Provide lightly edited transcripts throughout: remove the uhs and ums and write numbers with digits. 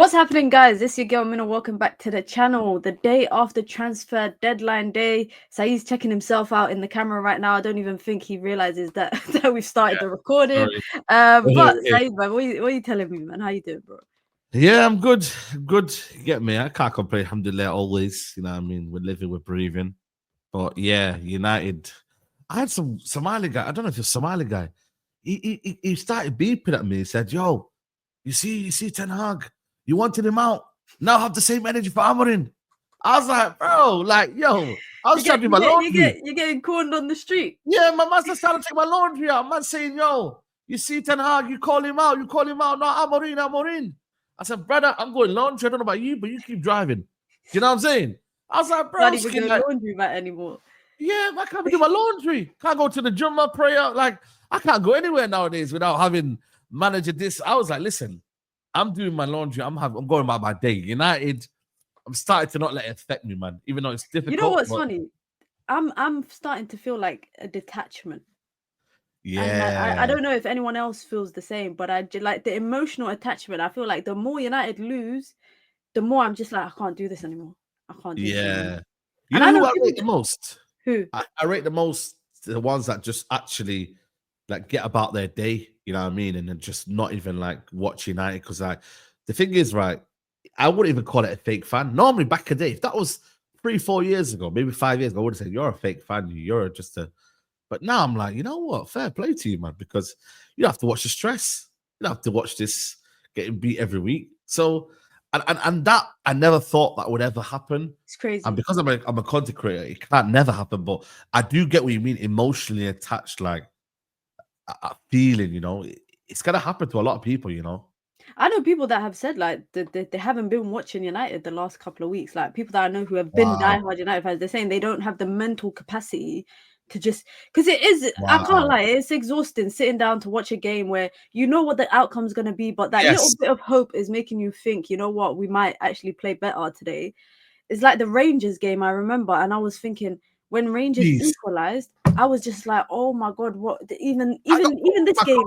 What's happening, guys? This is your girl Mina. Welcome back to the channel. The day after transfer deadline day, Saeed's checking himself out in the camera right now. I don't even think he realizes that, that we've started the recording. Sorry. But Saeed, man, what are you telling me, man? How you doing, bro? Yeah, I'm good. Good. You get me? I can't complain. Alhamdulillah, always. You know what I mean? We're living, we're breathing. But yeah, United. I had some Somali guy. I don't know if you're a Somali guy. He started beeping at me. He said, "Yo, you see Ten Hag. You wanted him out. Now have the same energy for Amorim." I was like, bro, like, yo, I was trying to do my laundry. You're getting cornered on the street. Yeah, my master started to take my laundry out. Man saying, "Yo, you see Ten Hag, you call him out. No, Amorim. I said, brother, I'm going laundry. I don't know about you, but you keep driving. You know what I'm saying? I was like, bro, Not even going laundry mat anymore. Yeah, I can't do my laundry. Can't go to the Jummah prayer. Like, I can't go anywhere nowadays without having manager this. I was like, listen, I'm doing my laundry. I'm going about my day. United, I'm starting to not let it affect me, man. Even though it's difficult. You know what's funny? I'm starting to feel like a detachment. Yeah, and I don't know if anyone else feels the same, but I like the emotional attachment. I feel like the more United lose, the more I'm just like, I can't do this anymore. I can't do this anymore. You know who I rate the most? Who? I rate the most the ones that just actually like get about their day, you know what I mean, and then just not even like watch United. Because like the thing is, right, I wouldn't even call it a fake fan. Normally back in the day, if that was 3-4 years ago, maybe 5 years ago, I would have said you're a fake fan, you're just a. But now I'm like, you know what? Fair play to you, man, because you don't have to watch the stress. You don't have to watch this getting beat every week. So, and that I never thought that would ever happen. It's crazy. And because I'm a content creator, it can't never happen. But I do get what you mean, emotionally attached, like a feeling, you know. It's gonna happen to a lot of people, you know. I know people that have said like they haven't been watching United the last couple of weeks. Like people that I know who have been diehard United fans, they're saying they don't have the mental capacity to just because it is. I can't lie, it's exhausting sitting down to watch a game where you know what the outcome's gonna be, but that little bit of hope is making you think, you know what, we might actually play better today. It's like the Rangers game I remember, and I was thinking when Rangers equalized, I was just like, oh my god, what? Even this game.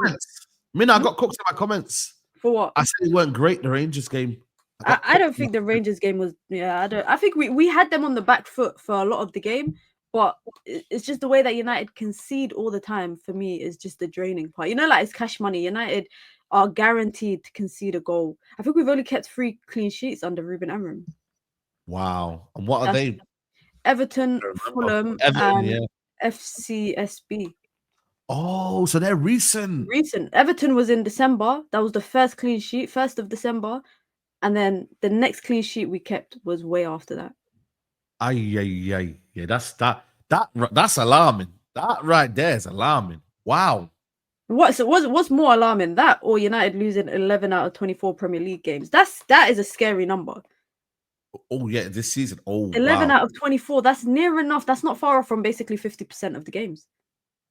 I got cooked in my comments. For what? I said it weren't great, the Rangers game. I don't think the Rangers game was. Yeah, I think we had them on the back foot for a lot of the game, but it's just the way that United concede all the time. For me, is just the draining part. You know, like it's cash money. United are guaranteed to concede a goal. I think we've only kept 3 clean sheets under Ruben Amorim. Wow, and what are they? Everton, Fulham, and FCSB. Oh, so they're recent. Everton was in December. That was the first clean sheet, 1st of December. And then the next clean sheet we kept was way after that. Yeah, that's alarming. That right there is alarming. Wow. What's more alarming, that or United losing 11 out of 24 Premier League games? That is a scary number. Oh yeah, this season. Oh, 11 out of 24. That's near enough. That's not far off from basically 50% of the games.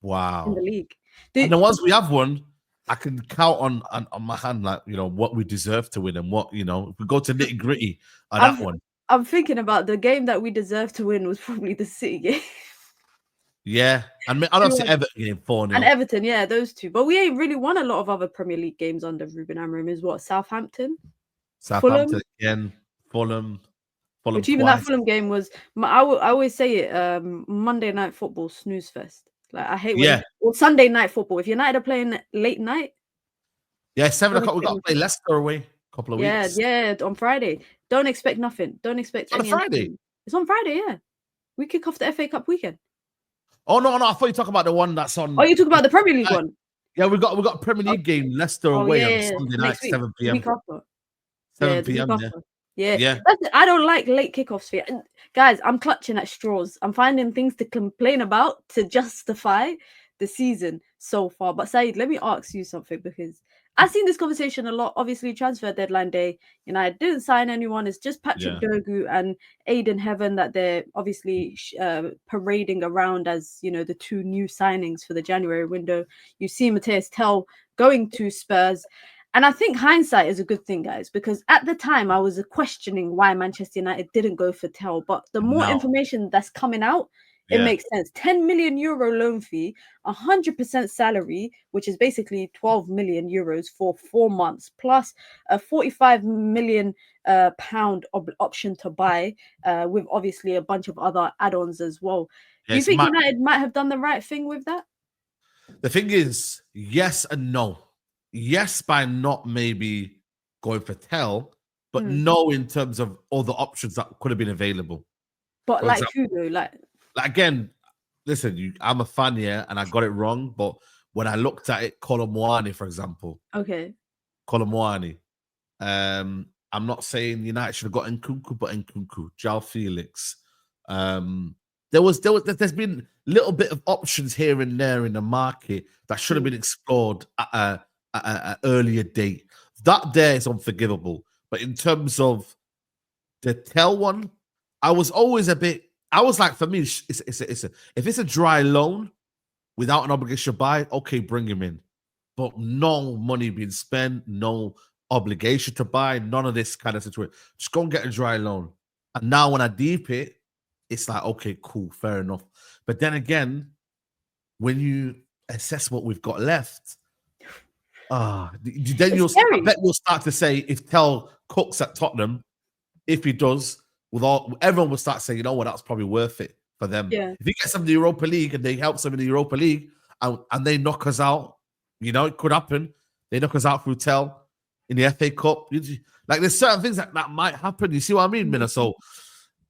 Wow. In the league. And then once we have won, I can count on my hand, like, you know, what we deserve to win and what, you know, if we go to nitty gritty on that one. I'm thinking about the game that we deserve to win was probably the City game. Yeah, and I don't see Everton game 4-0. And Everton, yeah, those two. But we ain't really won a lot of other Premier League games under Ruben Amorim. Is what, Southampton again, Fulham. Which even twice. That Fulham game was. I always say it. Monday night football snooze fest. Like I hate when or Sunday night football. If United are playing late night. Yeah, 7 o'clock. We got to play Leicester away a couple of weeks. Yeah, on Friday. Don't expect nothing. Don't expect on Friday. It's on Friday, yeah. We kick off the FA Cup weekend. Oh no! I thought you talk about the one that's on. Oh, you talk about the Premier League one. Yeah, we got a Premier League game, Leicester away on Sunday night, 7 p.m. 7 p.m. Yeah. I don't like late kickoffs. Guys, I'm clutching at straws. I'm finding things to complain about to justify the season so far. But Saeed, let me ask you something, because I've seen this conversation a lot. Obviously, transfer deadline day, you know, I didn't sign anyone. It's just Patrick Dogu and Aiden Heaven that they're obviously parading around as, you know, the 2 new signings for the January window. You see Matthias Tell going to Spurs. And I think hindsight is a good thing, guys, because at the time I was questioning why Manchester United didn't go for Tell. But the more information that's coming out, it makes sense. 10 million euro loan fee, 100% salary, which is basically 12 million euros for 4 months, plus a 45 million pound option to buy, with obviously a bunch of other add-ons as well. Do you think United might have done the right thing with that? The thing is, yes and no. Yes, by not maybe going for Tell, but no in terms of all the options that could have been available. But for like example, who though? Like again, listen, I'm a fan here, and I got it wrong. But when I looked at it, Colomwani, for example. Okay. Colomwani. I'm not saying United should have got Nkunku, but Nkunku, João Felix. There's been little bit of options here and there in the market that should have been explored at an earlier date. That there is unforgivable. But in terms of the Tell one, I was always a bit. I was like, for me, if it's a dry loan without an obligation to buy, okay, bring him in. But no money being spent, no obligation to buy, none of this kind of situation. Just go and get a dry loan. And now when I deep it, it's like, okay, cool, fair enough. But then again, when you assess what we've got left, I bet you'll start to say, if Tell cooks at Tottenham, if he does, everyone will start saying, you know what, that's probably worth it for them. Yeah. If he gets them in the Europa League and they help them in the Europa League and they knock us out, you know, it could happen. They knock us out through Tell in the FA Cup. Like, there's certain things that might happen. You see what I mean, Mina? So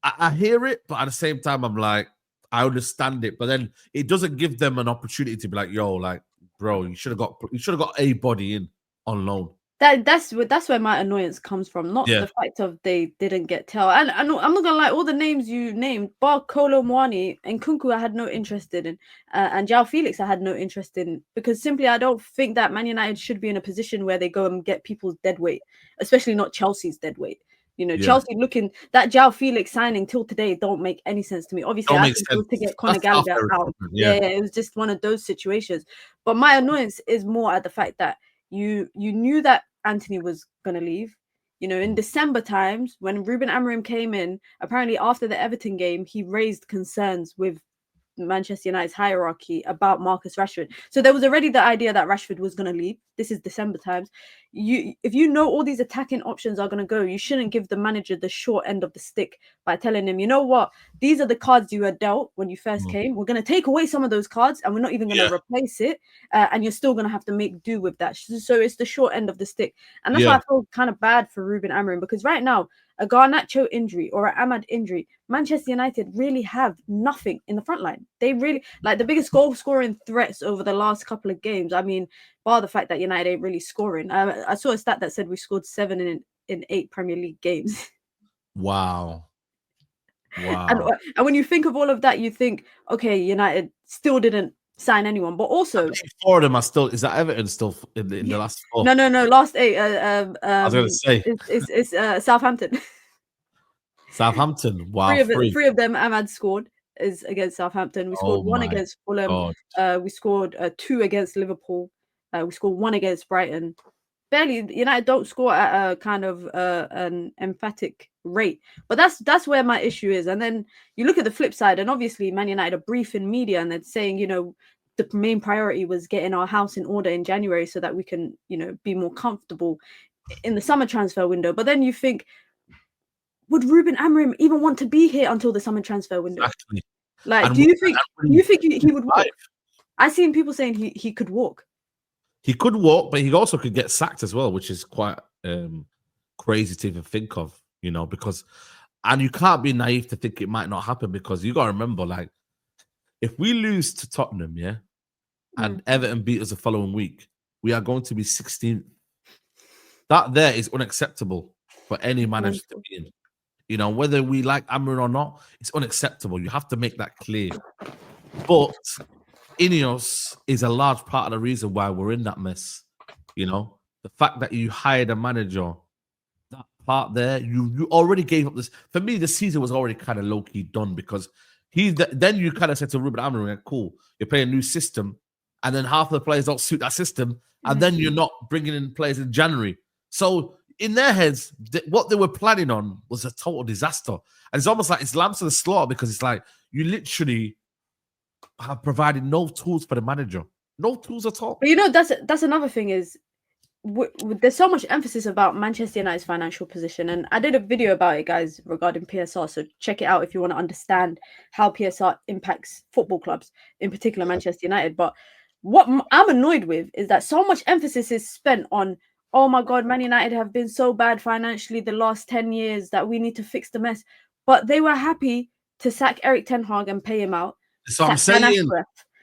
I hear it, but at the same time, I'm like, I understand it. But then it doesn't give them an opportunity to be like, yo, like, bro, you should have got a body in on loan. That's where my annoyance comes from, not the fact of they didn't get Tell. And I'm not gonna lie, all the names you named, bar Colomwani and Nkunku, I had no interest in, and João Felix I had no interest in, because simply I don't think that Man United should be in a position where they go and get people's dead weight, especially not Chelsea's dead weight. You know, Chelsea looking that João Felix signing till today don't make any sense to me. Obviously, I think to get Conor Gallagher out. Yeah, it was just one of those situations. But my annoyance is more at the fact that you knew that Anthony was going to leave. You know, in December times, when Ruben Amorim came in, apparently after the Everton game, he raised concerns with Manchester United's hierarchy about Marcus Rashford. So there was already the idea that Rashford was going to leave. This is December times. If you know all these attacking options are going to go, you shouldn't give the manager the short end of the stick by telling him, you know what, these are the cards you were dealt when you first came. We're going to take away some of those cards and we're not even going to replace it. And you're still going to have to make do with that. So it's the short end of the stick. And that's why I feel kind of bad for Ruben Amorim, because right now, a Garnacho injury or an Ahmad injury, Manchester United really have nothing in the front line. They really, like, the biggest goal scoring threats over the last couple of games. I mean, bar the fact that United ain't really scoring. I saw a stat that said we scored 7 in 8 Premier League games. Wow. And when you think of all of that, you think, okay, United still didn't sign anyone, but also 4 of them are still. Is that Everton still in the last 4? No, last 8. I was going to say it's Southampton. Southampton. Wow, 3 of them Ahmad scored is against Southampton. We scored 1 against Fulham. We scored 2 against Liverpool. We scored 1 against Brighton. Barely. United don't score at a kind of an emphatic rate, but that's where my issue is. And then you look at the flip side, and obviously Man United are briefing media and they're saying, you know, the main priority was getting our house in order in January so that we can, you know, be more comfortable in the summer transfer window. But then you think, would Ruben Amorim even want to be here until the summer transfer window? Exactly. Like, and do you think he would walk? I've seen people saying he could walk. He could walk, but he also could get sacked as well, which is quite crazy to even think of, you know, because, and you can't be naive to think it might not happen, because you got to remember, like, if we lose to Tottenham, and Everton beat us the following week, we are going to be 16th. That there is unacceptable for any manager to be in. You know, whether we like Amorim or not, it's unacceptable. You have to make that clear. But Ineos is a large part of the reason why we're in that mess. You know, the fact that you hired a manager, that part there, you already gave up this. For me, the season was already kind of low-key done, because then you kind of said to Ruben Amorim, cool, you're playing a new system, and then half of the players don't suit that system, and then you're not bringing in players in January. So in their heads, what they were planning on was a total disaster. And it's almost like it's lambs to the slaughter, because it's like you literally have provided no tools for the manager, no tools at all. But you know, that's another thing is there's so much emphasis about Manchester United's financial position, and I did a video about it, guys, regarding PSR. So check it out if you want to understand how PSR impacts football clubs, in particular Manchester United. But what I'm annoyed with is that so much emphasis is spent on, oh my God, Man United have been so bad financially the last 10 years that we need to fix the mess. But they were happy to sack Eric Ten Hag and pay him out. So I'm saying,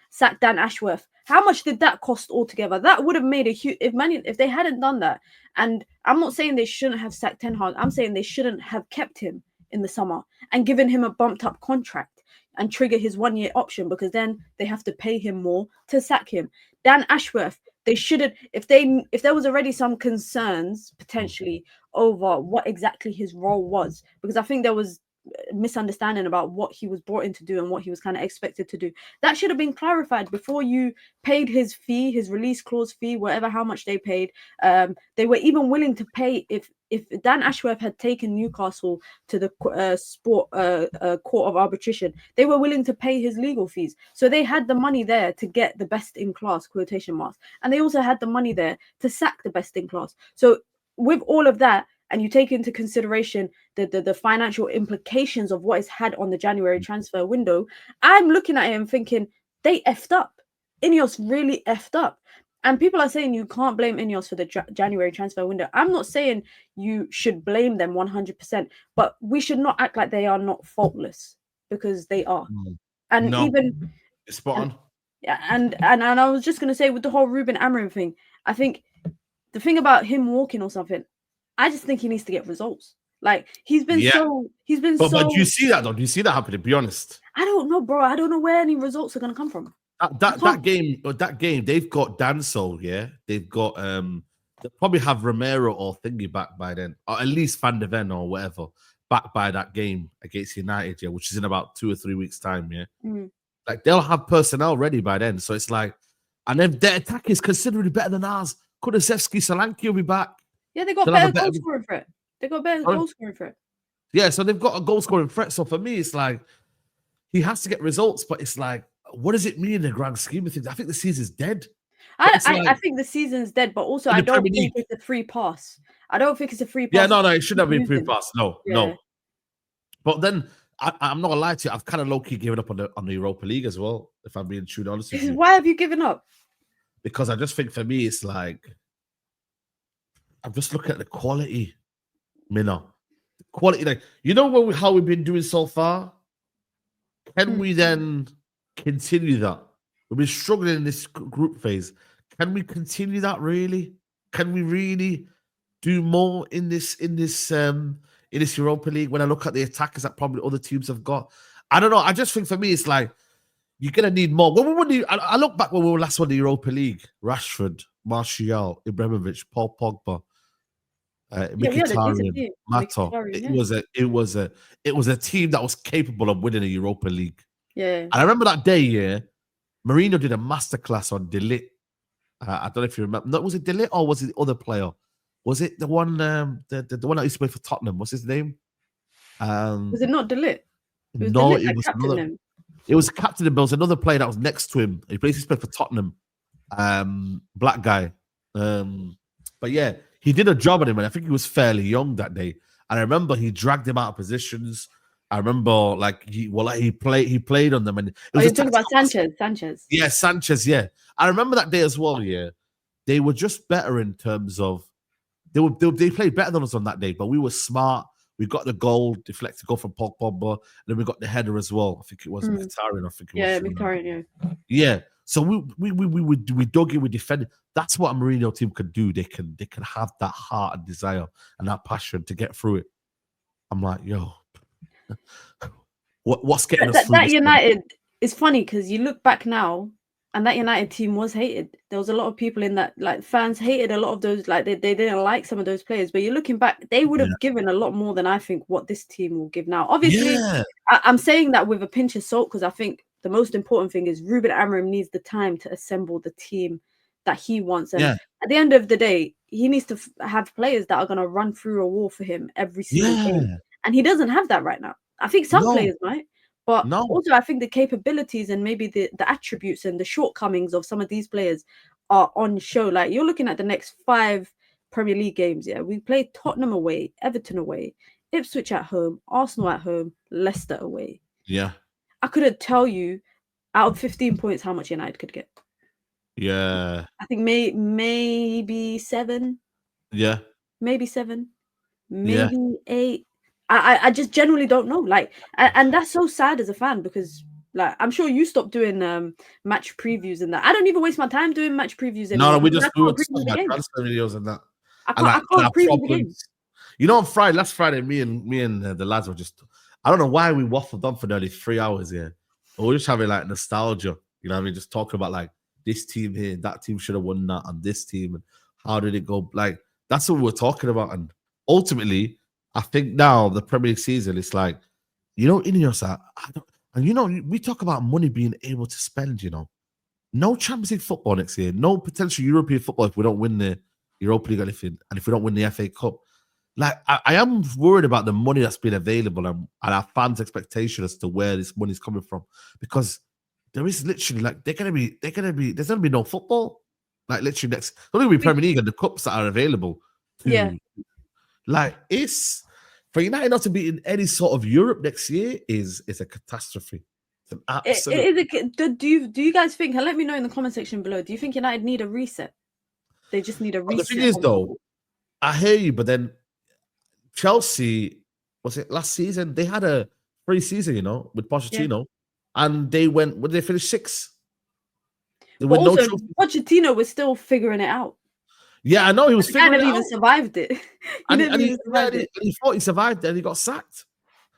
Sack Dan Ashworth. How much did that cost altogether? That would have made a huge if they hadn't done that. And I'm not saying they shouldn't have sacked Ten Hag. I'm saying they shouldn't have kept him in the summer and given him a bumped up contract and trigger his 1-year option, because then they have to pay him more to sack him. Dan Ashworth, they shouldn't, if there was already some concerns potentially over what exactly his role was, because I think there was misunderstanding about what he was brought in to do and what he was kind of expected to do. That should have been clarified before you paid his fee, his release clause fee, whatever, how much they paid. They were even willing to pay if Dan Ashworth had taken Newcastle to the court of arbitration, they were willing to pay his legal fees. So they had the money there to get the best in class, quotation marks, and they also had the money there to sack the best in class. So with all of that, and you take into consideration the financial implications of what it's had on the January transfer window, I'm looking at it and thinking they effed up. Ineos really effed up. And people are saying you can't blame Ineos for the January transfer window. I'm not saying you should blame them 100%, but we should not act like they are not faultless, because they are. And even spot on. And I was just going to say, with the whole Ruben Amorim thing, I think the thing about him walking or something, I just think he needs to get results. Like he's been But do you see that though? Do you see that happening? Be honest. I don't know, bro. I don't know where any results are gonna come from. That game, they've got Danso, yeah. They've got they'll probably have Romero or Thingy back by then, or at least Van de Ven or whatever back by that game against United, yeah, which is in about 2 or 3 weeks' time, yeah. Like they'll have personnel ready by then, so it's like, and then their attack is considerably better than ours. Kulusevski, Solanke will be back. Yeah, they got better goal scoring threat. They got better goal scoring threat. Yeah, so they've got a goal scoring threat. So for me, it's like he has to get results, but it's like, what does it mean in the grand scheme of things? I think the season's dead. I think the season's dead, but also I don't think it's a free pass. I don't think it's a free pass. Yeah, no, it shouldn't have been free pass. No. But then I'm not gonna lie to you, I've kind of low-key given up on the Europa League as well, if I'm being true honest with you. Why have you given up? Because I just think for me, it's like I'm just looking at the quality, Mina. The quality, like, you know how we've been doing so far? Can we then continue that? We've been struggling in this group phase. Can we continue that really? Can we really do more in this Europa League when I look at the attackers that probably other teams have got? I don't know. I just think for me, it's like you're gonna need more. I look back when we were last won the Europa League. Rashford, Martial, Ibrahimovic, Paul Pogba, Mkhitaryan, Mato. It was a team that was capable of winning a Europa League. Yeah. And I remember that day, yeah, Mourinho did a masterclass on De Ligt. I don't know if you remember. No, was it De Ligt or was it the other player? Was it the one the one that used to play for Tottenham? What's his name? Was it not De Ligt? No, it was another. It was captain, but there was another player that was next to him. He basically played for Tottenham. Black guy. But yeah, he did a job on him, and I think he was fairly young that day. And I remember he dragged him out of positions. I remember like he played on them, and it was you're talking about Sanchez. Yeah, Sanchez. Yeah, I remember that day as well. Yeah, they were just better in terms of they played better than us on that day, but we were smart. We got the goal, deflected goal from Paul Pogba, and then we got the header as well. I think it was Mkhitaryan. Mkhitaryan. Yeah. So we dug in, we defended. That's what a Mourinho team can do. They can have that heart and desire and that passion to get through it. I'm like, yo, what's getting us through that United is funny because you look back now, and that United team was hated. There was a lot of people in that, like fans hated a lot of those, like they didn't like some of those players. But you're looking back, they would have given a lot more than I think what this team will give now. Obviously, I'm saying that with a pinch of salt because I think the most important thing is Ruben Amorim needs the time to assemble the team that he wants. And at the end of the day, he needs to have players that are going to run through a wall for him every single game. And he doesn't have that right now. I think some players might, But No. also, I think the capabilities and maybe the attributes and the shortcomings of some of these players are on show. Like, you're looking at the next 5 Premier League games. Yeah, we play Tottenham away, Everton away, Ipswich at home, Arsenal at home, Leicester away. Yeah. I couldn't tell you out of 15 points how much United could get. Yeah. I think maybe 7, Yeah. maybe 7, Yeah. maybe 8. I just generally don't know. Like, and that's so sad as a fan, because like I'm sure you stopped doing match previews and that. I don't even waste my time doing match previews No, anymore we because I were can't just preview talking the about game. transfer videos and that. I And can't our preview the game. problems. You know, on last Friday, me and the lads were just, I don't know why we waffled on for nearly 3 hours here. But we're just having like nostalgia, you know what I mean? Just talking about like this team here, that team should have won that, and this team, and how did it go? Like, that's what we're talking about. And ultimately, I think now the Premier League season, it's like, you know, Ineos, and you know, we talk about money being able to spend, you know. No Champions League football next year, no potential European football if we don't win the Europa League or anything, and if we don't win the FA Cup. Like, I am worried about the money that's been available and our fans' expectation as to where this money is coming from, because there is literally like there's gonna be no football. Like, literally next, there's gonna be Premier League and the cups that are available. Yeah. Like, it's for United not to be in any sort of Europe next year is a catastrophe. It's an absolute. Do you guys think? And let me know in the comment section below. Do you think United need a reset? They just need a But reset. the thing is, though, I hear you, but then Chelsea, was it last season? They had a free season, you know, with Pochettino, and they went. When they finished 6th, they but win no also, trophy. Pochettino was still figuring it out. Yeah, I know he was He figuring never it even out, survived it. he thought he survived it, and he got sacked.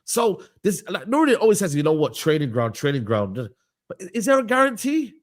So this, like, Nuri always says, you know what, training ground. But is there a guarantee?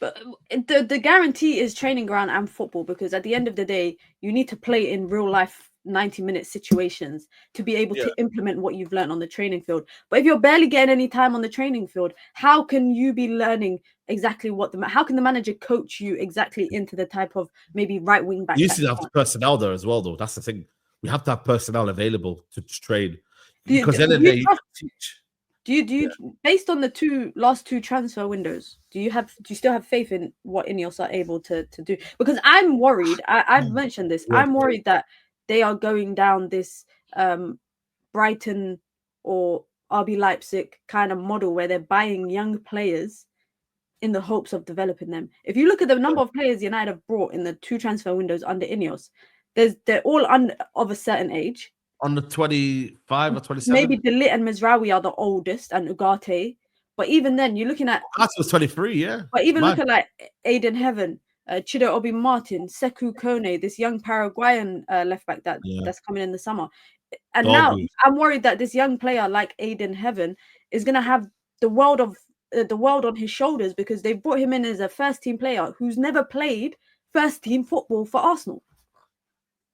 But the guarantee is training ground and football, because at the end of the day, you need to play in real life 90-minute situations to be able to implement what you've learned on the training field. But if you're barely getting any time on the training field, how can you be learning exactly how can the manager coach you exactly into the type of maybe right wing back? You used to have the personnel there as well, though. That's the thing. We have to have personnel available to train, because then you can teach. Do you based on the last two transfer windows, do you still have faith in what Ineos are able to do? Because I'm worried. I've mentioned this. I'm worried that they are going down this Brighton or RB Leipzig kind of model where they're buying young players in the hopes of developing them. If you look at the number of players United have brought in the 2 transfer windows under Ineos, they're all of a certain age. On the 25 or 27? Maybe Delit and Mizraoui are the oldest, and Ugarte. But even then, you're looking at... Ugarte was 23, yeah. But even look at like Aiden Heaven, Chido Obi Martin, Sekou Kone, this young Paraguayan left back that's coming in the summer. And now I'm worried that this young player like Aiden Heaven is going to have the world on his shoulders, because they brought him in as a first team player who's never played first team football for Arsenal.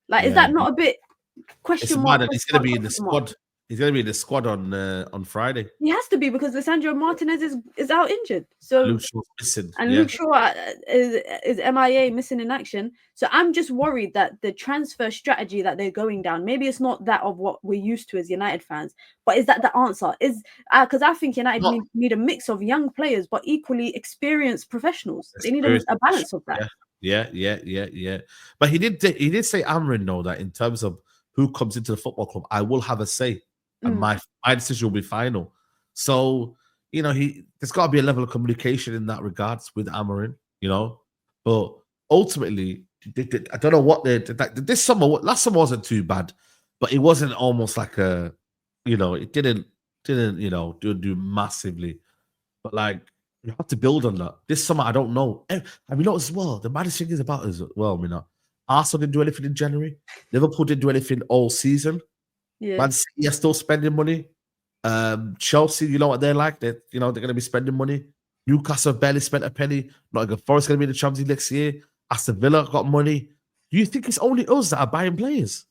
Like, is that not a bit question mark? He's going to be in the squad. He's going to be in the squad on Friday. He has to be, because Lisandro Martinez is out injured. So Luke Shaw's missing. And Luke Shaw is MIA, missing in action. So I'm just worried that the transfer strategy that they're going down, maybe it's not that of what we're used to as United fans, but is that the answer? Is because I think United need a mix of young players, but equally experienced professionals. They need a balance of that. Yeah. But he did say, Amrin, though, that in terms of who comes into the football club, I will have a say, and my decision will be final. So, you know, there's got to be a level of communication in that regards with Amorim, you know. But ultimately, I don't know what this summer. Last summer wasn't too bad, but it wasn't almost like a, you know, it didn't do massively. But like, you have to build on that. This summer, I don't know. And you know as well, the maddest thing is about as well, you know, Arsenal didn't do anything in January. Liverpool didn't do anything all season. Yeah. Man City are still spending money. Chelsea, you know what they're like. They're going to be spending money. Newcastle barely spent a penny. Nottingham Forest going to be in the Champions League next year. Aston Villa got money. Do you think it's only us that are buying players?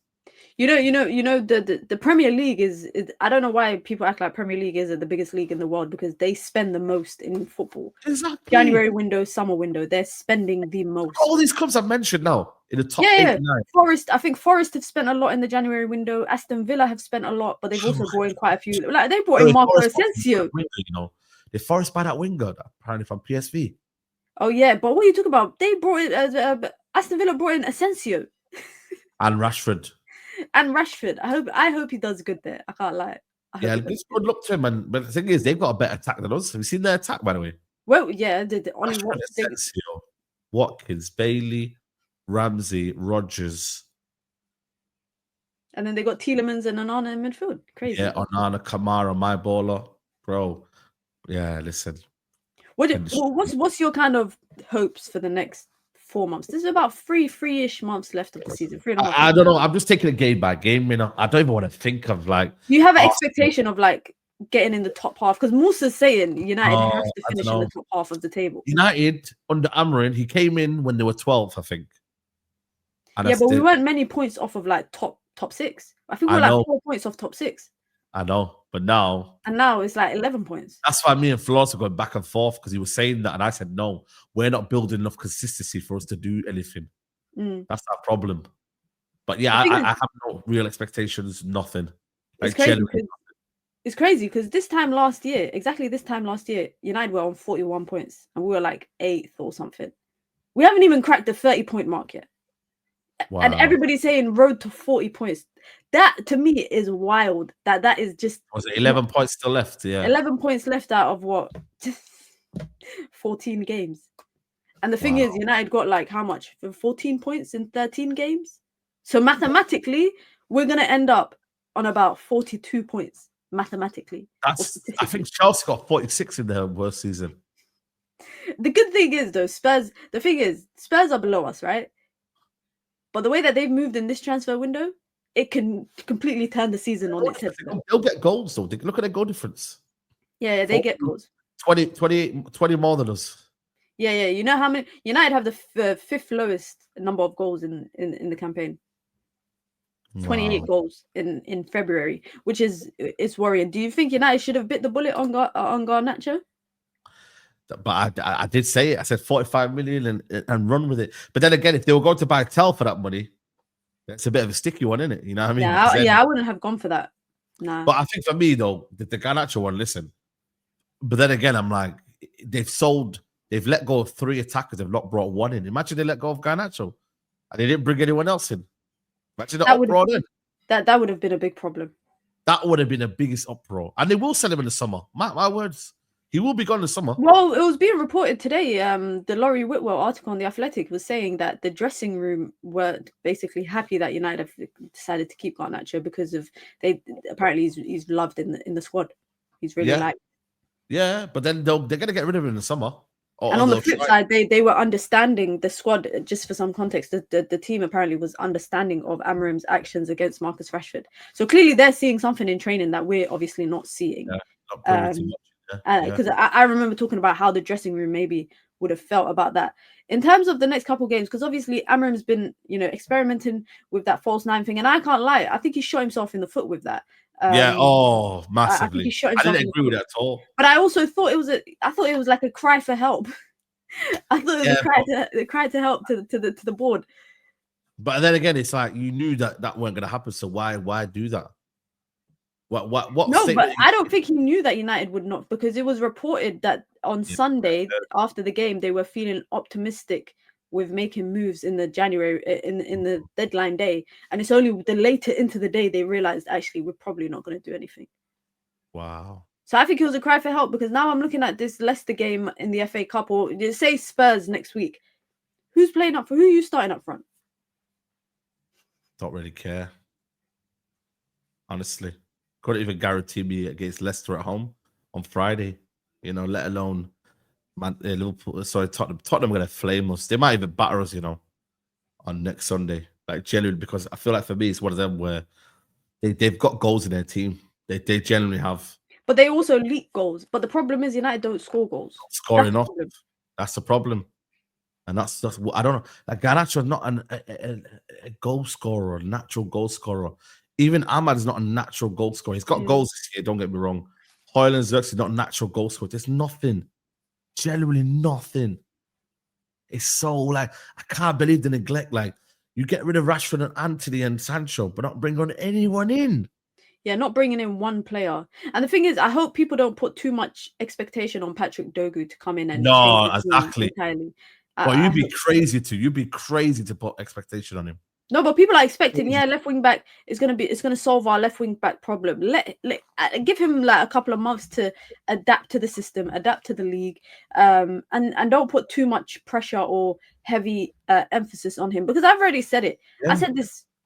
The Premier League is I don't know why people act like Premier League isn't the biggest league in the world, because they spend the most in football. Exactly. January window, summer window, they're spending the most. All these clubs I've mentioned now in the top Yeah, 8, yeah. 9. Forest, I think Forest have spent a lot in the January window. Aston Villa have spent a lot, but they've also brought in quite a few. Like they brought in Marco Asensio. The Forest by that winger, apparently from PSV. Oh yeah, but what are you talking about? They brought in Aston Villa brought in Asensio And Rashford. and Rashford. I hope he does good there. I can't lie. Yeah, good luck to him. But the thing is, they've got a better attack than us. Have you seen their attack, by the way? Well, yeah, the only Rashford, Asensio, Watkins, Bailey, Ramsey, Rodgers. And then they got Tielemans and Onana in midfield. Crazy. Yeah, Onana, Kamara, my baller, bro. Yeah, listen. What's your kind of hopes for the next 4 months? There's about three-ish months left of the season. 3.5. I don't know. I'm just taking it game by game. I don't even want to think of like. Do you have an expectation of like getting in the top half? Because Musa's saying United have to finish in the top half of the table. United under Amarin, he came in when they were 12th, I think. And yeah, but we weren't many points off of like top 6. I think we were like 4 points off top 6. I know, but now. And now it's like 11 points. That's why me and Flores are going back and forth, because he was saying that, and I said no, we're not building enough consistency for us to do anything. That's our problem. But yeah, I have no real expectations. Nothing. It's crazy because exactly this time last year, United were on 41 points and we were like 8th or something. We haven't even cracked the 30-point mark yet. Wow. And everybody's saying road to 40 points. That to me is wild. That is just. Was it 11 points still left? Yeah. 11 points left out of what? 14 games. And the thing is, United got like how much? 14 points in 13 games. So mathematically, we're going to end up on about 42 points. Mathematically. I think Chelsea got 46 in their worst season. The good thing is, though, Spurs are below us, right? But the way that they've moved in this transfer window, it can completely turn the season on its head. They'll get goals, though. Look at their goal difference. Yeah, they get goals. 20 more than us. Yeah. You know how many? United have the fifth lowest number of goals in the campaign. 28 goals in February, which is worrying. Do you think United should have bit the bullet on Garnacho? But I did say it. I said 45 million and run with it. But then again, if they were going to buy Tell for that money, that's a bit of a sticky one, isn't it? You know what I mean? Yeah, I wouldn't have gone for that. Nah. But I think for me, though, the Garnacho one, listen. But then again, I'm like, they've let go of 3 attackers. They've not brought 1 in. Imagine they let go of Garnacho and they didn't bring anyone else in. Imagine that uproar in. That would have been a big problem. That would have been the biggest uproar. And they will sell him in the summer. My words. He will be gone this summer. Well, it was being reported today. The Laurie Whitwell article on The Athletic was saying that the dressing room were basically happy that United have decided to keep Garnacho because of apparently he's loved in the squad. He's really liked. Yeah, but then they're going to get rid of him in the summer. And on the flip side, they were understanding the squad. Just for some context, the team apparently was understanding of Amarim's actions against Marcus Rashford. So clearly they're seeing something in training that we're obviously not seeing. Yeah, because I remember talking about how the dressing room maybe would have felt about that in terms of the next couple of games, because obviously Amarim's been experimenting with that false 9 thing, and I can't lie, I think he shot himself in the foot with that. Massively. I didn't agree with that at all. But I also thought it was like a cry for help. I thought it was a cry to help to the board. But then again, it's like you knew that weren't going to happen, so why do that? What? No, but I don't think he knew that United would not, because it was reported that on Sunday after the game they were feeling optimistic with making moves in the January in the deadline day, and it's only the later into the day they realized actually we're probably not going to do anything. Wow. So I think it was a cry for help, because now I'm looking at this Leicester game in the FA Cup, or say Spurs next week. Who's playing up for? Who are you starting up front? Don't really care, honestly. Couldn't even guarantee me against Leicester at home on Friday, let alone Liverpool. Sorry, Tottenham. Tottenham are going to flame us. They might even batter us, on next Sunday. Like, genuinely, because I feel like for me, it's one of them where they've got goals in their team. They generally have. But they also leak goals. But the problem is United don't score goals. Scoring off. That's the problem. And that's what I don't know. Like Garnacho is not a goal scorer, a natural goal scorer. Even Ahmad is not a natural goal scorer. He's got goals this year, don't get me wrong. Højlund Xerxes not a natural goal scorer. There's nothing. Genuinely nothing. It's so like I can't believe the neglect. Like you get rid of Rashford and Antony and Sancho, but not bring on anyone in. Yeah, not bringing in one player. And the thing is, I hope people don't put too much expectation on Patrick Dogu to come in and change No, the team exactly. entirely. Well, you'd be crazy to put expectation on him. No, but people are expecting, left wing back is gonna solve our left wing back problem. Let give him like a couple of months to adapt to the system, adapt to the league, and don't put too much pressure or heavy emphasis on him, because I've already said it. Yeah.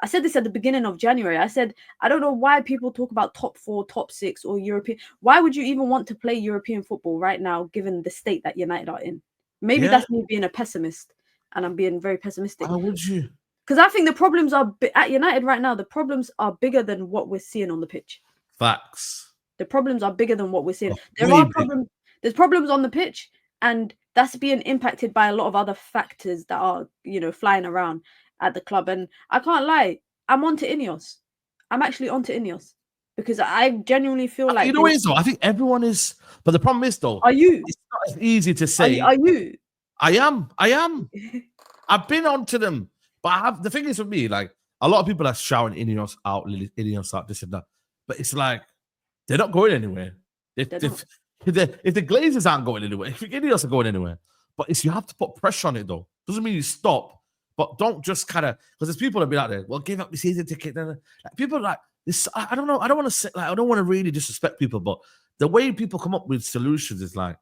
I said this at the beginning of January. I said, I don't know why people talk about top 4, top 6 or European. Why would you even want to play European football right now, given the state that United are in? Maybe that's me being a pessimist, and I'm being very pessimistic. Why would you? Because I think the problems are at United right now. The problems are bigger than what we're seeing on the pitch. Facts. The problems are bigger than what we're seeing. There are problems. There's problems on the pitch, and that's being impacted by a lot of other factors that are, flying around at the club. And I can't lie, I'm onto Ineos. I'm actually onto Ineos because I genuinely feel like, what it is though. I think everyone is, but the problem is though. Are you? It's not as easy to say. Are you? I am. I've been onto them. But the thing is with me, like a lot of people are shouting Ineos out, this and that. But it's like they're not going anywhere. If the Glazers aren't going anywhere, if Ineos are going anywhere, but it's you have to put pressure on it though. Doesn't mean you stop, but don't just kind of, because there's people that be out there. Well, give up the season ticket. Like people like this. I don't know. I don't want to say like I don't want to really disrespect people, but the way people come up with solutions is like.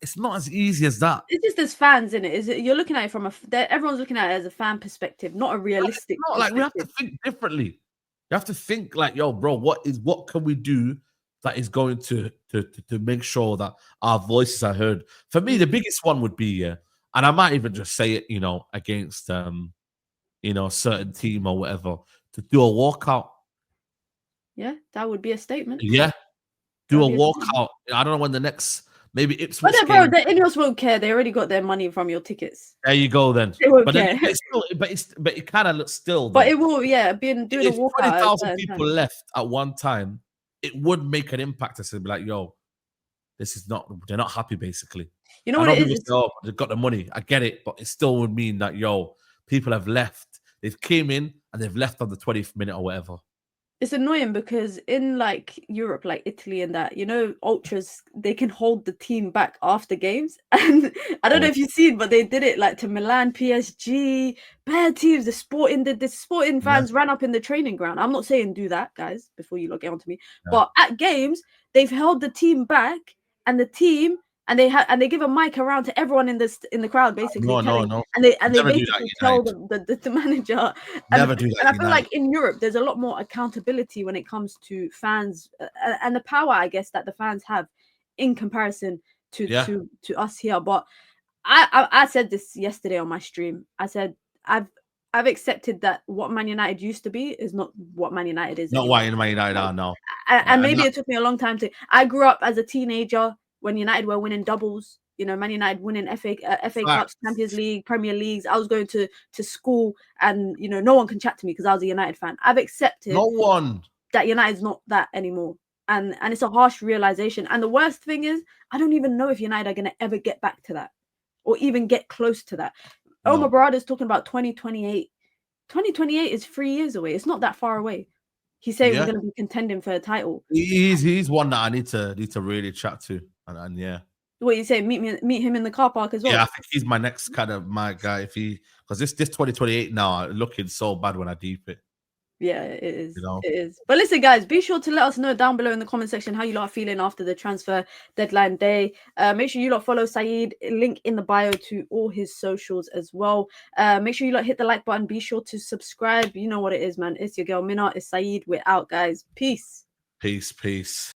It's not as easy as that. It's just as fans, in it. You're looking at it from everyone's looking at it as a fan perspective, not a realistic. Not like we have to think differently. You have to think like, yo, bro, what can we do that is going to make sure that our voices are heard? For me, the biggest one would be, and I might even just say it, against a certain team or whatever, to do a walkout. Yeah, that would be a statement. Yeah, do a walkout. I don't know when the next. Maybe it's. But bro, the Ineos won't care. They already got their money from your tickets. There you go, then. They won't care. But it kind of looks still. But it will, doing a walkout. 20,000 people left at one time, it would make an impact. To say, like, yo, this is not. They're not happy, basically. You know what it is? They've got the money. I get it, but it still would mean that people have left. They've came in and they've left on the 20th minute or whatever. It's annoying because in like Europe, like Italy and that, ultras, they can hold the team back after games. And I don't know if you've seen, but they did it like to Milan, PSG, bad teams. The sporting fans ran up in the training ground. I'm not saying do that, guys, before you get onto me. No. But at games, they've held the team back, and the team, and they give a mic around to everyone in the crowd, basically. No. And they basically tell the manager. Never do that. And I feel like in Europe, there's a lot more accountability when it comes to fans and the power, I guess, that the fans have in comparison to us here. But I said this yesterday on my stream. I said I've accepted that what Man United used to be is not what Man United is. Not what Man United are now. And maybe it took me a long time I grew up as a teenager when United were winning doubles, Man United winning FA Cups, Champions League, Premier Leagues. I was going to school, and no one can chat to me because I was a United fan. I've accepted that United's not that anymore, and it's a harsh realization. And the worst thing is, I don't even know if United are going to ever get back to that, or even get close to that. No. Omar Barada's talking about 2028. 2028 is 3 years away. It's not that far away. He's saying we're going to be contending for a title. He's one that I need to really chat to. And yeah, what you say? Meet him in the car park as well. Yeah, I think he's my next kind of my guy. Because this 2028 now looking so bad when I deep it. Yeah, it is. It is. But listen, guys, be sure to let us know down below in the comment section how you lot are feeling after the transfer deadline day. Make sure you lot follow Saeed. Link in the bio to all his socials as well. Make sure you lot hit the like button. Be sure to subscribe. You know what it is, man. It's your girl Minna. It's Saeed. We're out, guys. Peace. Peace.